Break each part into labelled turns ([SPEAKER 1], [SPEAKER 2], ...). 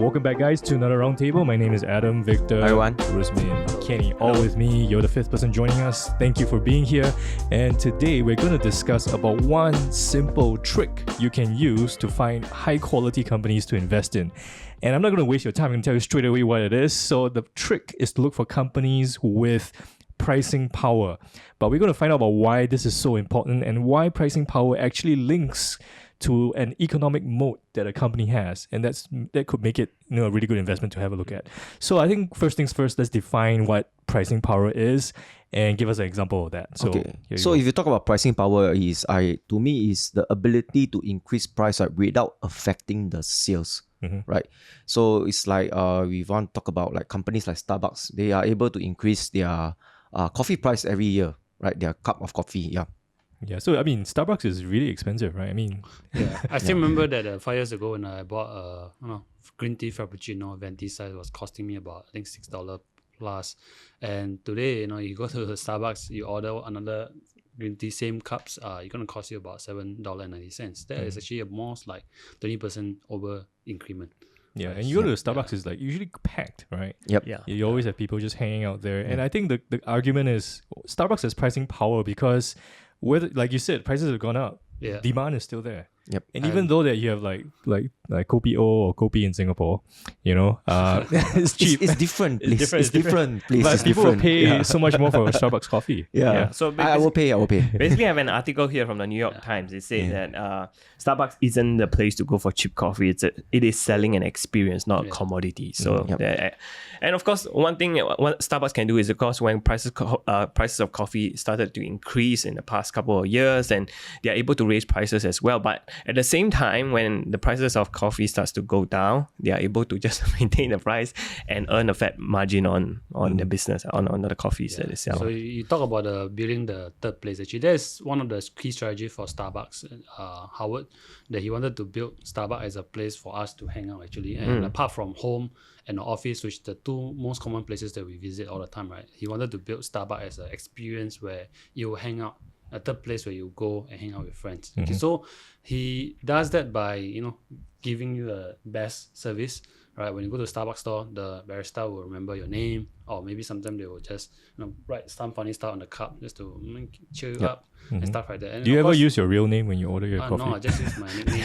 [SPEAKER 1] Welcome back, guys, to another roundtable. My name is Adam, Victor,
[SPEAKER 2] everyone,
[SPEAKER 1] Rusmin, Kenny, all with me. You're the fifth person joining us. Thank you for being here. And today we're going to discuss about one simple trick you can use to find high-quality companies to invest in. And I'm not going to waste your time. I'm going to tell you straight away what it is. So the trick is to look for companies with pricing power. But we're going to find out about why this is so important and why pricing power actually links to an economic moat that a company has, and that could make it a really good investment to have a look at. So I think first things first, let's define what pricing power is and give us an example of that. So
[SPEAKER 2] if you talk about pricing power, to me is the ability to increase price without affecting the sales. Right, so it's like we want to talk about like companies like Starbucks. They are able to increase their coffee price every year, right? Their cup of coffee,
[SPEAKER 1] Yeah, so I mean, Starbucks is really expensive, right? I mean,
[SPEAKER 3] I still remember that 5 years ago when I bought green tea frappuccino, venti size was costing me about I think $6 plus, and today you go to Starbucks, you order another green tea, same cups, you're gonna cost you about $7.90. That is actually almost like 20% over increment.
[SPEAKER 1] Yeah, and you go to Starbucks, it's like usually packed, right?
[SPEAKER 2] Yep.
[SPEAKER 1] Yeah. You always have people just hanging out there, and I think the argument is Starbucks has pricing power because whether, like you said, prices have gone up. Yeah. Demand is still there.
[SPEAKER 2] Yep.
[SPEAKER 1] And even though that you have like Kopi O or Kopi in Singapore, it's cheap.
[SPEAKER 2] It's different. It's different. Please.
[SPEAKER 1] But people will pay so much more for a Starbucks coffee.
[SPEAKER 2] Yeah.
[SPEAKER 4] So
[SPEAKER 2] I will pay.
[SPEAKER 4] Basically, I have an article here from the New York Times. It says that Starbucks isn't the place to go for cheap coffee. It is selling an experience, not a commodity. So, and of course, one thing what Starbucks can do is, of course, when prices of coffee started to increase in the past couple of years, and they are able to raise prices as well. But at the same time, when the prices of coffee starts to go down, they are able to just maintain the price and earn a fat margin on the business, on the coffees that they sell.
[SPEAKER 3] So you talk about building the third place. Actually, that's one of the key strategies for Starbucks, Howard, that he wanted to build Starbucks as a place for us to hang out actually. And apart from home and the office, which the two most common places that we visit all the time, right? He wanted to build Starbucks as an experience where you hang out, a third place where you go and hang out with friends. Okay, so he does that by giving you the best service, right? When you go to a Starbucks store, the barista will remember your name, or maybe sometimes they will just write some funny stuff on the cup just to cheer you up and stuff like that. And
[SPEAKER 1] do you ever use your real name when you order your coffee?
[SPEAKER 3] No, I just use my nickname.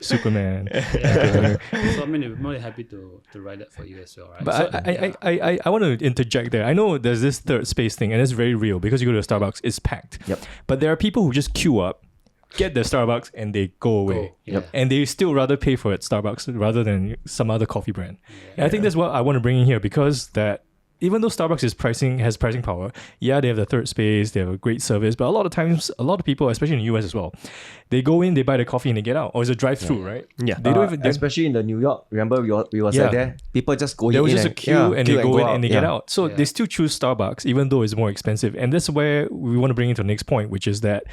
[SPEAKER 1] Superman.
[SPEAKER 3] So I mean, we're more than happy to write that for you as well, right?
[SPEAKER 1] But
[SPEAKER 3] so,
[SPEAKER 1] I want to interject there. I know there's this third space thing, and it's very real because you go to a Starbucks, it's packed.
[SPEAKER 2] Yep.
[SPEAKER 1] But there are people who just queue up, get their Starbucks, and they go away. And they still rather pay for it Starbucks rather than some other coffee brand. And I think that's what I want to bring in here, because that even though Starbucks has pricing power, they have the third space, they have a great service, but a lot of times, a lot of people, especially in the US as well, they go in, they buy the coffee and they get out. Or it's a drive-through, right?
[SPEAKER 4] Yeah.
[SPEAKER 1] They don't even,
[SPEAKER 2] especially in the New York. Remember we was there. People just go in.
[SPEAKER 1] There was just a queue and they go in and they get out. So
[SPEAKER 3] Yeah.
[SPEAKER 1] they still choose Starbucks even though it's more expensive. And that's where we want to bring into the next point, which is that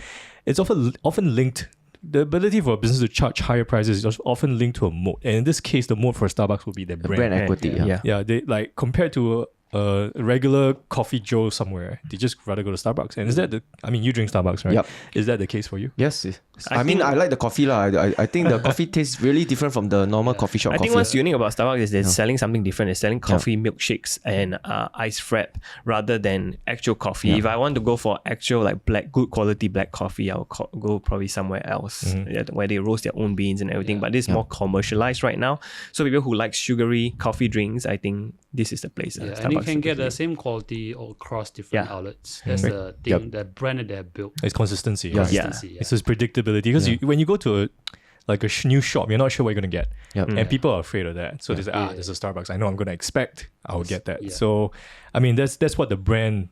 [SPEAKER 1] it's often linked. The ability for a business to charge higher prices is often linked to a moat. And in this case, the moat for Starbucks would be their brand.
[SPEAKER 2] equity.
[SPEAKER 1] Yeah, they like compared to a regular coffee Joe somewhere, they just rather go to Starbucks. And is that you drink Starbucks, right?
[SPEAKER 2] Yep.
[SPEAKER 1] Is that the case for you?
[SPEAKER 2] Yes. I like the coffee lah. I think the coffee tastes really different from the normal coffee shop.
[SPEAKER 4] I think what's unique about Starbucks is they're selling something different. They're selling coffee milkshakes and ice frap rather than actual coffee. If I want to go for actual good quality black coffee, I'll go probably somewhere else where they roast their own beans and everything. But this is more commercialized right now. So people who like sugary coffee drinks, I think this is the place.
[SPEAKER 3] And you can get the same quality across different outlets. That's the thing, the brand that they have built.
[SPEAKER 1] It's consistency.
[SPEAKER 3] Consistency,
[SPEAKER 1] It's just predictability. Because when you go to a new shop, you're not sure what you're going to get. And people are afraid of that. So they say, there's a Starbucks. I know I'm going to expect I'll get that. Yeah. So, I mean, that's what the brand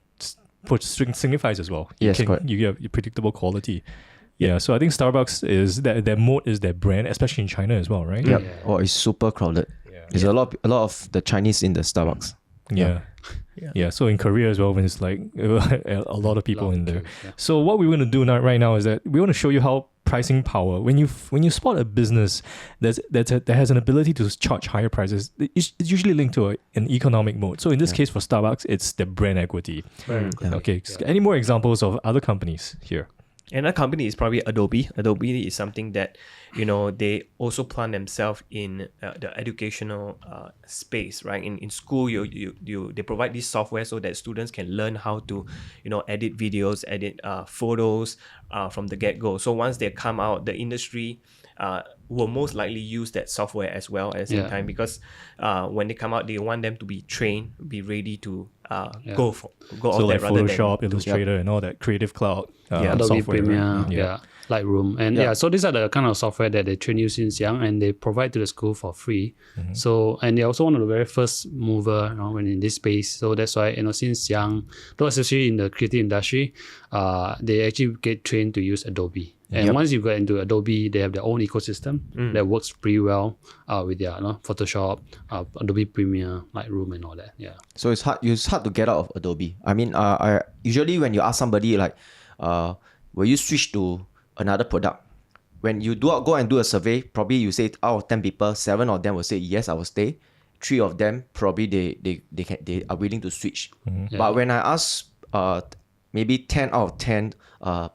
[SPEAKER 1] signifies as well. You get your predictable quality. Yeah, so I think Starbucks is their moat is their brand, especially in China as well, right?
[SPEAKER 2] Yep. Oh, it's super crowded. There's a lot of the Chinese in the Starbucks.
[SPEAKER 1] Yeah. So in Korea as well, when it's like a lot of people in there. So what we're going to do right now is that we want to show you how pricing power, when you spot a business that has an ability to charge higher prices, it's usually linked to an economic moat. So in this case for Starbucks, it's the brand equity. Okay. Any more examples of other companies here?
[SPEAKER 4] Another company is probably Adobe. Adobe is something that, they also plant themselves in the educational space, right? In school, they provide this software so that students can learn how to, edit videos, edit photos from the get-go. So once they come out, the industry will most likely use that software as well at the same time, because when they come out, they want them to be trained, be ready to go
[SPEAKER 1] so
[SPEAKER 4] out
[SPEAKER 1] like
[SPEAKER 4] there rather
[SPEAKER 1] Photoshop,
[SPEAKER 4] than
[SPEAKER 1] Illustrator, and all that Creative Cloud
[SPEAKER 3] Adobe
[SPEAKER 1] software.
[SPEAKER 3] Premiere,
[SPEAKER 1] Right?
[SPEAKER 3] Lightroom, and so these are the kind of software that they train you since young, and they provide to the school for free. So, and they're also one of the very first mover, when in this space. So that's why, since young, though especially in the creative industry, they actually get trained to use Adobe. And once you get into Adobe, they have their own ecosystem that works pretty well with their Photoshop, Adobe Premiere, Lightroom, and all that. Yeah.
[SPEAKER 2] So it's hard to get out of Adobe. I mean, I usually when you ask somebody like, will you switch to another product? When you go and do a survey, probably you say out of 10 people, 7 of them will say yes, I will stay. 3 of them probably they are willing to switch. But when I ask maybe 10 out of 10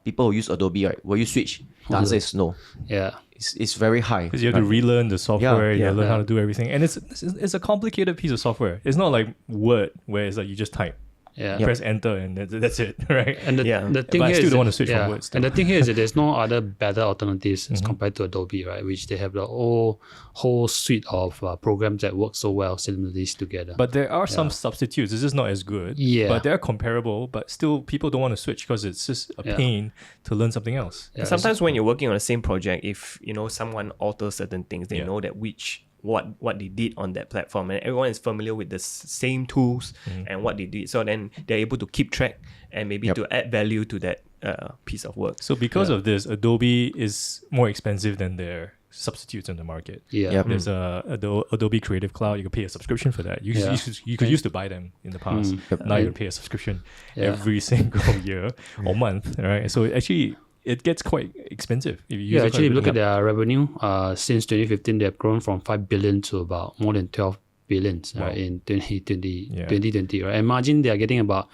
[SPEAKER 2] people who use Adobe, right, will you switch? The answer is no.
[SPEAKER 3] Yeah.
[SPEAKER 2] It's very high.
[SPEAKER 1] Because you have to relearn the software, you have to learn how
[SPEAKER 3] Yeah.
[SPEAKER 1] to do everything. And it's a complicated piece of software. It's not like Word, where it's like you just type.
[SPEAKER 3] Yeah.
[SPEAKER 1] Press enter and that's it, right?
[SPEAKER 3] And the thing
[SPEAKER 1] But I
[SPEAKER 3] here
[SPEAKER 1] still
[SPEAKER 3] is
[SPEAKER 1] don't want to switch from Word still.
[SPEAKER 3] And the thing here is that there's no other better alternatives as compared to Adobe, right? Which they have the whole suite of programs that work so well seamlessly together.
[SPEAKER 1] But there are some substitutes. It's just not as good.
[SPEAKER 3] Yeah.
[SPEAKER 1] But they're comparable, but still people don't want to switch because it's just a pain to learn something else.
[SPEAKER 3] Yeah,
[SPEAKER 4] Sometimes when you're working on the same project, if someone alters certain things, they know that what they did on that platform, and everyone is familiar with the same tools and what they did. So then they're able to keep track and maybe to add value to that piece of work.
[SPEAKER 1] So because of this, Adobe is more expensive than their substitutes in the market.
[SPEAKER 3] Yeah.
[SPEAKER 1] There's Adobe Creative Cloud. You can pay a subscription for that. You could used to buy them in the past. Now you pay a subscription every single year or month, right? So actually, it gets quite expensive. If you use it
[SPEAKER 3] actually,
[SPEAKER 1] quite
[SPEAKER 3] look at their revenue. Since 2015, they have grown from 5 billion to about more than 12 billion right, in 2020, right? And margin, they are getting about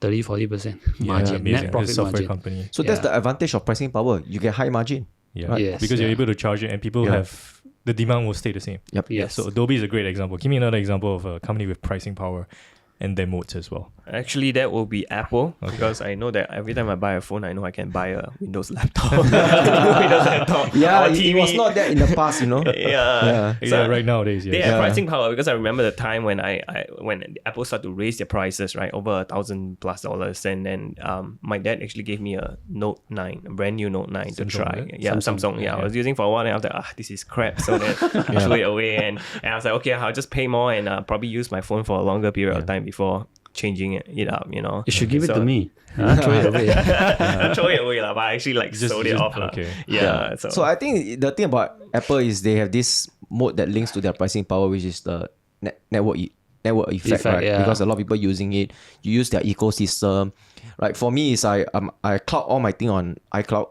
[SPEAKER 3] 30-40% margin,
[SPEAKER 1] amazing.
[SPEAKER 3] net profit
[SPEAKER 1] It's a software
[SPEAKER 3] margin.
[SPEAKER 1] company.
[SPEAKER 2] So that's the advantage of pricing power. You get high margin.
[SPEAKER 1] Yeah,
[SPEAKER 2] Right.
[SPEAKER 3] Yes,
[SPEAKER 1] because you're able to charge it, and people have the demand will stay the same.
[SPEAKER 2] Yep.
[SPEAKER 3] Yes.
[SPEAKER 1] So Adobe is a great example. Give me another example of a company with pricing power and their moats as well.
[SPEAKER 4] Actually, that will be Apple, because I know that every time I buy a phone, I know I can buy a Windows laptop. Windows laptop.
[SPEAKER 2] Yeah,
[SPEAKER 4] or
[SPEAKER 2] it
[SPEAKER 4] TV.
[SPEAKER 2] was not that in the past,
[SPEAKER 4] Yeah.
[SPEAKER 1] Yeah, right nowadays,
[SPEAKER 4] They
[SPEAKER 1] yeah.
[SPEAKER 4] have pricing power, because I remember the time when when Apple started to raise their prices, right, over $1,000+, and then my dad actually gave me a Note 9, a brand new Note 9 to
[SPEAKER 1] Samsung,
[SPEAKER 4] try.
[SPEAKER 1] right?
[SPEAKER 4] Yeah, Samsung. Yeah, I was using for a while, and I was like, this is crap. So then I threw it away, and I was like, okay, I'll just pay more and probably use my phone for a longer period of time before changing it up,
[SPEAKER 3] You should give it to me. Throw it away.
[SPEAKER 4] Throw it away, but I actually sold it off.
[SPEAKER 1] okay.
[SPEAKER 4] Yeah.
[SPEAKER 2] So I think the thing about Apple is they have this mode that links to their pricing power, which is the network effect, right?
[SPEAKER 3] yeah.
[SPEAKER 2] Because a lot of people using it. You use their ecosystem. Right? For me, is I cloud all my thing on iCloud.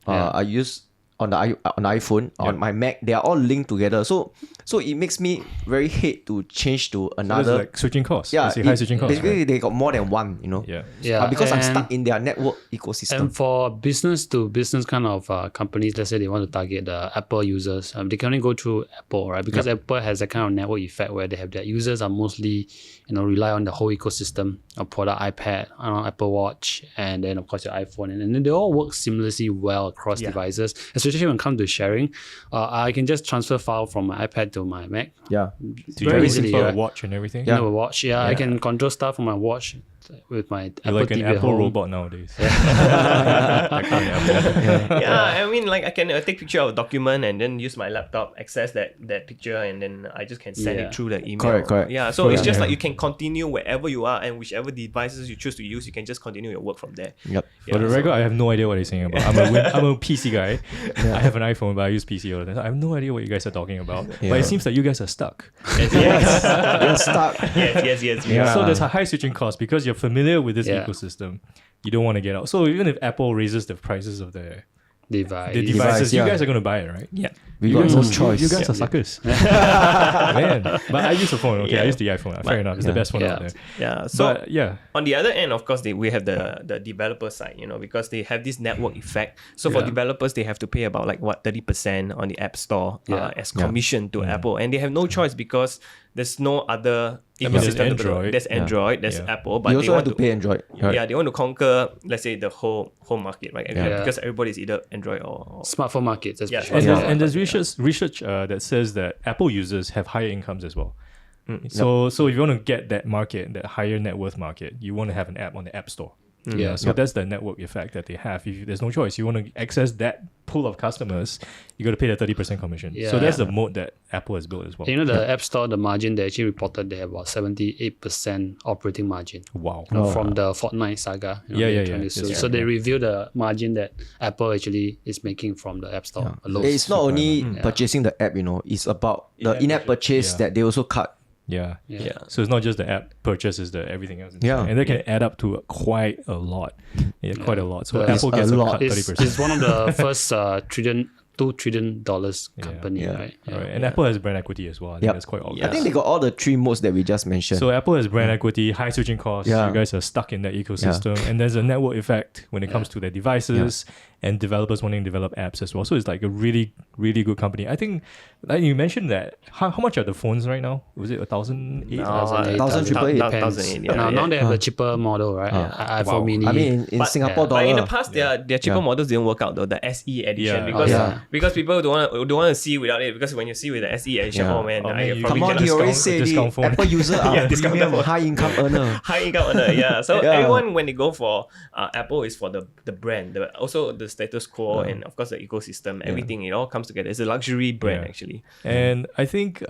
[SPEAKER 2] I use on the iPhone, on my Mac. They are all linked together. So it makes me very hate to change to
[SPEAKER 1] So that's
[SPEAKER 2] another.
[SPEAKER 1] like switching costs.
[SPEAKER 2] Yeah,
[SPEAKER 1] It's a high switching cost.
[SPEAKER 2] basically
[SPEAKER 1] Right?
[SPEAKER 2] they got more than one,
[SPEAKER 1] Yeah.
[SPEAKER 3] Yeah,
[SPEAKER 2] because I'm
[SPEAKER 3] and-
[SPEAKER 2] stuck in their network ecosystem.
[SPEAKER 3] And for business to business kind of companies, let's say they want to target the Apple users, they can only go through Apple, right? Because Apple has that kind of network effect where they have their users are mostly, rely on the whole ecosystem of product, iPad, Apple Watch, and then of course your iPhone, and then they all work seamlessly well across devices. Especially when it comes to sharing, I can just transfer file from my iPad to my Mac.
[SPEAKER 2] Yeah.
[SPEAKER 1] Do you
[SPEAKER 3] Very
[SPEAKER 1] use it
[SPEAKER 3] easily,
[SPEAKER 1] for a
[SPEAKER 3] right?
[SPEAKER 1] watch and everything?
[SPEAKER 3] You know, a watch. Yeah, I can control stuff from my watch with my
[SPEAKER 1] You're
[SPEAKER 3] Apple
[SPEAKER 1] like an
[SPEAKER 3] TV at
[SPEAKER 1] Apple
[SPEAKER 3] home.
[SPEAKER 1] robot nowadays. That kind of Apple.
[SPEAKER 4] Yeah, I mean, like I can take picture of a document and then use my laptop, access that picture, and then I just can send it through the email.
[SPEAKER 2] Correct.
[SPEAKER 4] Yeah, so it's just like you can continue wherever you are, and whichever devices you choose to use, you can just continue your work from there.
[SPEAKER 2] Yep.
[SPEAKER 1] For the record, I have no idea what he's saying about. I'm a PC guy. I have an iPhone, but I use PC all the time. So I have no idea what you guys are talking about. But it seems like you guys are stuck.
[SPEAKER 4] Yes,
[SPEAKER 2] You're stuck.
[SPEAKER 4] yes.
[SPEAKER 2] Yeah.
[SPEAKER 1] So there's a high switching cost because you're familiar with this ecosystem. You don't want to get out. So even if Apple raises the prices of their
[SPEAKER 3] device.
[SPEAKER 1] The devices, you
[SPEAKER 2] yeah.
[SPEAKER 1] guys are going to buy it, right?
[SPEAKER 4] Yeah.
[SPEAKER 2] We
[SPEAKER 1] You
[SPEAKER 2] got
[SPEAKER 1] guys
[SPEAKER 2] no
[SPEAKER 1] are-
[SPEAKER 2] choice.
[SPEAKER 1] You guys are suckers. Man. But I use the phone. Okay, I use the iPhone. Fair enough. It's the best one out there.
[SPEAKER 4] Yeah. So
[SPEAKER 1] But yeah.
[SPEAKER 4] on the other end, of course, we have the developer side, because they have this network effect. So for developers, they have to pay about 30% on the App Store as commission to Apple, and they have no choice because there's no other
[SPEAKER 1] there's
[SPEAKER 4] ecosystem.
[SPEAKER 1] Android.
[SPEAKER 4] There's Android, there's
[SPEAKER 1] Yeah.
[SPEAKER 4] Apple, but
[SPEAKER 2] You
[SPEAKER 4] they
[SPEAKER 2] also
[SPEAKER 4] want
[SPEAKER 2] have to pay Android. Right?
[SPEAKER 4] Yeah, they want to conquer, let's say, the whole market, right?
[SPEAKER 3] Yeah.
[SPEAKER 4] Because everybody's either Android or
[SPEAKER 3] Smartphone markets, that's
[SPEAKER 4] Yeah,
[SPEAKER 3] for sure.
[SPEAKER 1] And,
[SPEAKER 2] Yeah.
[SPEAKER 1] there's research that says that Apple users have higher incomes as well. So if you want to get that market, that higher net worth market, you want to have an app on the App Store.
[SPEAKER 3] Yeah.
[SPEAKER 1] So that's the network effect that they have. If there's no choice, you want to access that pool of customers, you got to pay the 30% commission.
[SPEAKER 3] Yeah.
[SPEAKER 1] So that's the mode that Apple has built as well.
[SPEAKER 3] The App Store, the margin, they actually reported they have about 78% operating margin.
[SPEAKER 1] Wow.
[SPEAKER 3] From the Fortnite saga.
[SPEAKER 1] Yeah,
[SPEAKER 3] they're
[SPEAKER 1] yeah,
[SPEAKER 3] trying
[SPEAKER 1] yeah.
[SPEAKER 3] to sue.
[SPEAKER 1] That's
[SPEAKER 3] So
[SPEAKER 1] right,
[SPEAKER 3] they
[SPEAKER 1] yeah.
[SPEAKER 3] reveal the margin that Apple actually is making from the App Store alone.
[SPEAKER 2] It's not only purchasing the app, it's about the in-app purchase
[SPEAKER 1] Yeah.
[SPEAKER 2] that they also cut.
[SPEAKER 1] Yeah.
[SPEAKER 3] Yeah.
[SPEAKER 1] So it's not just the app purchase, it's the everything else.
[SPEAKER 2] Yeah.
[SPEAKER 1] And that can add up to quite a lot. Yeah, quite a lot. So
[SPEAKER 3] But
[SPEAKER 1] Apple
[SPEAKER 2] it's
[SPEAKER 1] gets
[SPEAKER 2] a
[SPEAKER 1] a
[SPEAKER 2] lot.
[SPEAKER 1] cut
[SPEAKER 3] It's
[SPEAKER 1] 30%.
[SPEAKER 3] one of the first $2 trillion company,
[SPEAKER 2] Yeah.
[SPEAKER 3] right? Yeah.
[SPEAKER 1] Right. And Apple has brand equity as well. I think
[SPEAKER 2] Yep.
[SPEAKER 1] that's quite obvious.
[SPEAKER 2] I think they got all the three modes that we just mentioned.
[SPEAKER 1] So Apple has brand equity, high switching costs.
[SPEAKER 2] Yeah.
[SPEAKER 1] You guys are stuck in that ecosystem, and there's a network effect when it comes to their devices and developers wanting to develop apps as well. So it's like a really, really good company. I think, like you mentioned that. How much are the phones right now? Was it 1,008?
[SPEAKER 2] 1,800.
[SPEAKER 3] Now they have the cheaper model, right? iPhone
[SPEAKER 1] Wow.
[SPEAKER 3] mini.
[SPEAKER 2] I mean, in Singapore
[SPEAKER 4] But in the
[SPEAKER 2] dollar.
[SPEAKER 4] past, their cheaper models didn't work out though. The SE edition,
[SPEAKER 1] Yeah.
[SPEAKER 4] because people don't want to see without it. Because when you see with the SE edition,
[SPEAKER 2] Yeah.
[SPEAKER 4] oh man,
[SPEAKER 1] Oh, man,
[SPEAKER 4] you
[SPEAKER 1] you-
[SPEAKER 4] probably
[SPEAKER 2] Come on,
[SPEAKER 4] get
[SPEAKER 2] he
[SPEAKER 4] a
[SPEAKER 2] always
[SPEAKER 1] discount-
[SPEAKER 2] said
[SPEAKER 1] discount
[SPEAKER 2] it.
[SPEAKER 1] phone.
[SPEAKER 2] Apple user are
[SPEAKER 4] discount
[SPEAKER 2] premium,
[SPEAKER 4] phone.
[SPEAKER 2] high income earner.
[SPEAKER 4] high income earner. Yeah. So
[SPEAKER 2] Yeah.
[SPEAKER 4] everyone when they go for Apple is for the brand, also the status quo, and of course the ecosystem. Everything it all comes together. It's a luxury brand actually.
[SPEAKER 1] And I think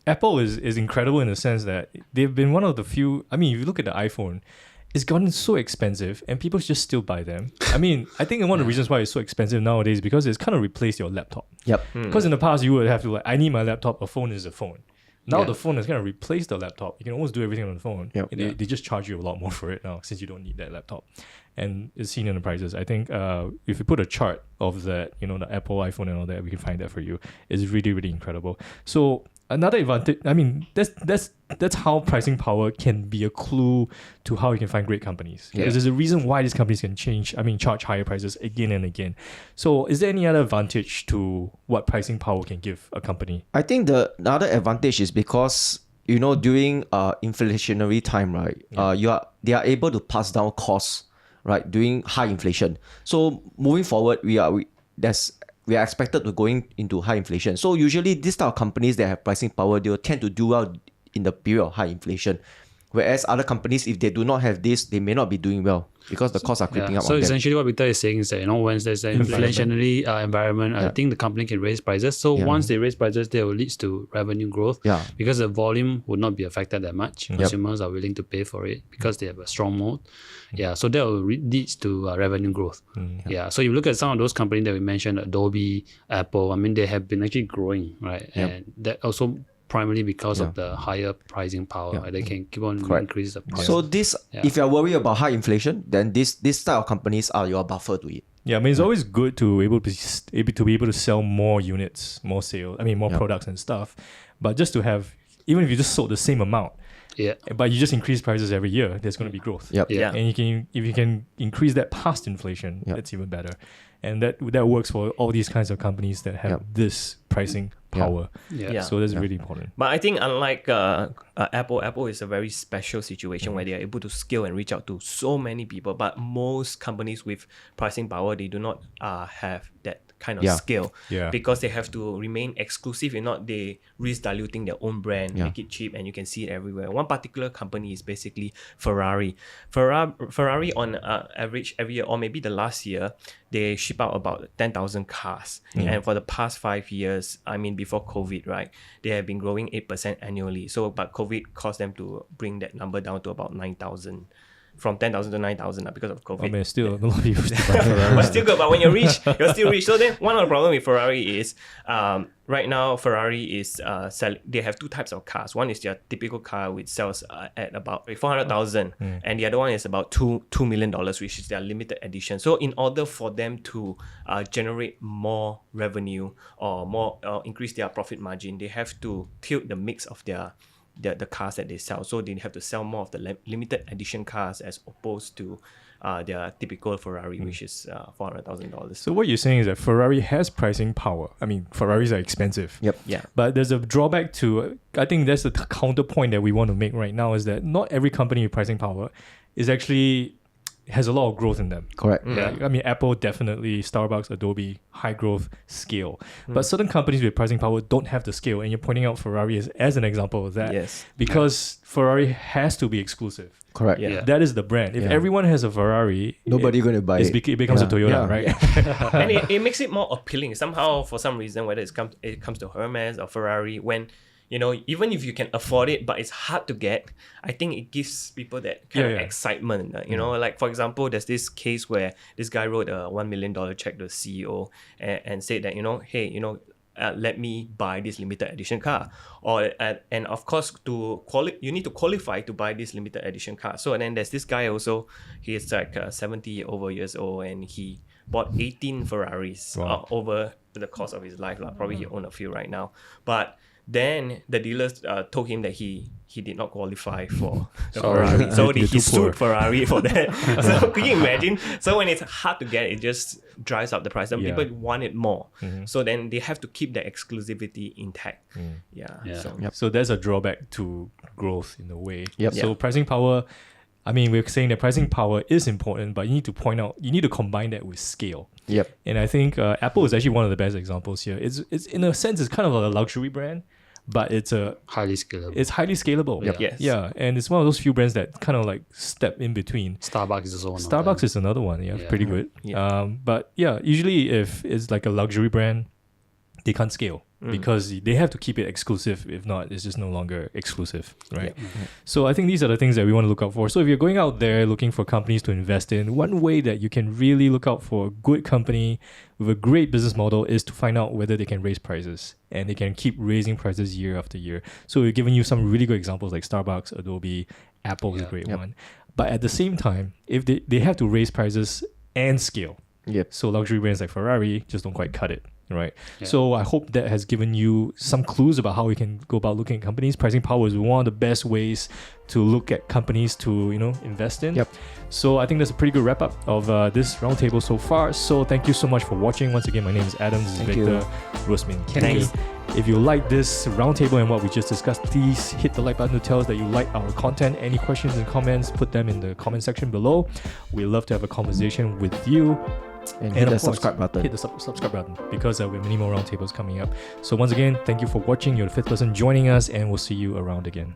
[SPEAKER 1] Apple is incredible in the sense that they've been one of the few. I mean, if you look at the iPhone, it's gotten so expensive and people just still buy them. I mean, I think one of the reasons why it's so expensive nowadays is because it's kind of replaced your laptop.
[SPEAKER 2] Yep.
[SPEAKER 1] Because in the past, you would have to I need my laptop, a phone is a phone. Now
[SPEAKER 3] Yeah.
[SPEAKER 1] the phone has kind of replaced the laptop. You can almost do everything on the phone.
[SPEAKER 2] Yep.
[SPEAKER 1] They just charge you a lot more for it now since you don't need that laptop. And it's seen in the prices. I think if you put a chart of that, the Apple iPhone and all that, we can find that for you. It's really, really incredible. So another advantage, I mean, that's how pricing power can be a clue to how you can find great companies. Because there's a reason why these companies can charge higher prices again and again. So is there any other advantage to what pricing power can give a company?
[SPEAKER 2] I think the other advantage is because during inflationary time, right? They are able to pass down costs, right? During high inflation. So moving forward, we are expected to going into high inflation. So usually these type of companies that have pricing power, they will tend to do well in the period of high inflation. Whereas other companies, if they do not have this, they may not be doing well because the costs are creeping up
[SPEAKER 3] So
[SPEAKER 2] on them.
[SPEAKER 3] essentially what Victor is saying is that, when there's an inflationary environment, I think the company can raise prices. So once they raise prices, that will lead to revenue growth because the volume would not be affected that much. Consumers are willing to pay for it because they have a strong moat. So that will lead to revenue growth. So you look at some of those companies that we mentioned, Adobe, Apple, I mean, they have been actually growing, right? And that also primarily because of the higher pricing power. Right? They can keep on increase the price.
[SPEAKER 2] So if you're worried about high inflation, then this type of companies are your buffer to it.
[SPEAKER 1] Yeah, I mean, it's always good to be able to sell more units, more sales. I mean, more products and stuff. But just to have, even if you just sold the same amount, but you just increase prices every year, there's going to be growth.
[SPEAKER 2] Yep.
[SPEAKER 1] And if you can increase that past inflation, that's even better. And that works for all these kinds of companies that have this pricing power. So that's really important.
[SPEAKER 4] But I think unlike Apple is a very special situation where they are able to scale and reach out to so many people. But most companies with pricing power, they do not have that kind of scale because they have to remain exclusive. If not, they risk diluting their own brand, make it cheap, and you can see it everywhere. One particular company is basically Ferrari. Ferrari on average every year, or maybe the last year, they ship out about 10,000 cars. And for the past 5 years, I mean, before COVID, right, they have been growing 8% annually. So, but COVID caused them to bring that number down to about 9,000. From 10,000 to 9,000 because of COVID.
[SPEAKER 1] I mean, still a lot of people still buy Ferrari.
[SPEAKER 4] But still good. But when you're still rich. So then one of the problem with Ferrari is right now Ferrari is they have two types of cars. One is their typical car, which sells at about 400,000, and the other one is about $2 million, which is their limited edition. So in order for them to generate more revenue or more increase their profit margin, they have to tilt the mix of the cars that they sell. So they have to sell more of the limited edition cars as opposed to their typical Ferrari, which is $400,000.
[SPEAKER 1] So what you're saying is that Ferrari has pricing power. I mean, Ferraris are expensive.
[SPEAKER 2] Yep.
[SPEAKER 4] Yeah.
[SPEAKER 1] But there's a drawback to, I think that's the counterpoint that we want to make right now, is that not every company with pricing power is actually has a lot of growth in them.
[SPEAKER 2] Correct.
[SPEAKER 1] Yeah. I mean, Apple definitely, Starbucks, Adobe, high growth scale. But certain companies with pricing power don't have the scale. And you're pointing out Ferrari as an example of that.
[SPEAKER 4] Yes.
[SPEAKER 1] Because Ferrari has to be exclusive.
[SPEAKER 2] Correct.
[SPEAKER 4] Yeah.
[SPEAKER 1] That is the brand. If everyone has a Ferrari,
[SPEAKER 2] Nobody going to buy it.
[SPEAKER 1] it becomes a Toyota, right?
[SPEAKER 4] And it makes it more appealing somehow, for some reason, whether it comes to Hermes or Ferrari, when even if you can afford it but it's hard to get, I think it gives people that kind of excitement. Like for example, there's this case where this guy wrote a $1 million check to the CEO and said that hey, let me buy this limited edition car, and of course you need to qualify to buy this limited edition car. So and then there's this guy also, he is like 70 over years old, and he bought 18 Ferraris over the course of his life. Probably he own a few right now, but then the dealers told him that he did not qualify for the Ferrari. So he sued Ferrari for that. So can you imagine? So when it's hard to get, it just drives up the price. And people want it more. So then they have to keep the exclusivity intact.
[SPEAKER 1] So there's a drawback to growth in a way.
[SPEAKER 2] Yep.
[SPEAKER 1] So pricing power, I mean, we're saying that pricing power is important, but you need to combine that with scale.
[SPEAKER 2] Yep.
[SPEAKER 1] And I think Apple is actually one of the best examples here. It's in a sense, it's kind of like a luxury brand, but it's
[SPEAKER 3] highly scalable.
[SPEAKER 1] It's highly scalable.
[SPEAKER 3] Yep.
[SPEAKER 4] Yes.
[SPEAKER 1] Yeah, and it's one of those few brands that kind of like step in between.
[SPEAKER 3] Starbucks is also one.
[SPEAKER 1] Starbucks is another one. Yeah, pretty good.
[SPEAKER 4] Yeah.
[SPEAKER 1] But yeah, usually if it's like a luxury brand, they can't scale because they have to keep it exclusive. If not, it's just no longer exclusive, right? So I think these are the things that we want to look out for. So if you're going out there looking for companies to invest in, one way that you can really look out for a good company with a great business model is to find out whether they can raise prices, and they can keep raising prices year after year. So we've given you some really good examples like Starbucks, Adobe, Apple is a great one. But at the same time, if they have to raise prices and scale.
[SPEAKER 2] Yep.
[SPEAKER 1] So luxury brands like Ferrari just don't quite cut it. Right. So I hope that has given you some clues about how we can go about looking at companies. Pricing power is one of the best ways to look at companies to, invest in.
[SPEAKER 2] Yep.
[SPEAKER 1] So I think that's a pretty good wrap up of this roundtable so far. So thank you so much for watching. Once again, my name is Adam. This is Victor, Rosmin, Kenny. If you like this roundtable and what we just discussed, please hit the like button to tell us that you like our content. Any questions and comments, put them in the comment section below. We love to have a conversation with you.
[SPEAKER 2] And hit the subscribe button.
[SPEAKER 1] Hit the subscribe button because we have many more roundtables coming up. So once again, thank you for watching. You're the fifth person joining us, and we'll see you around again.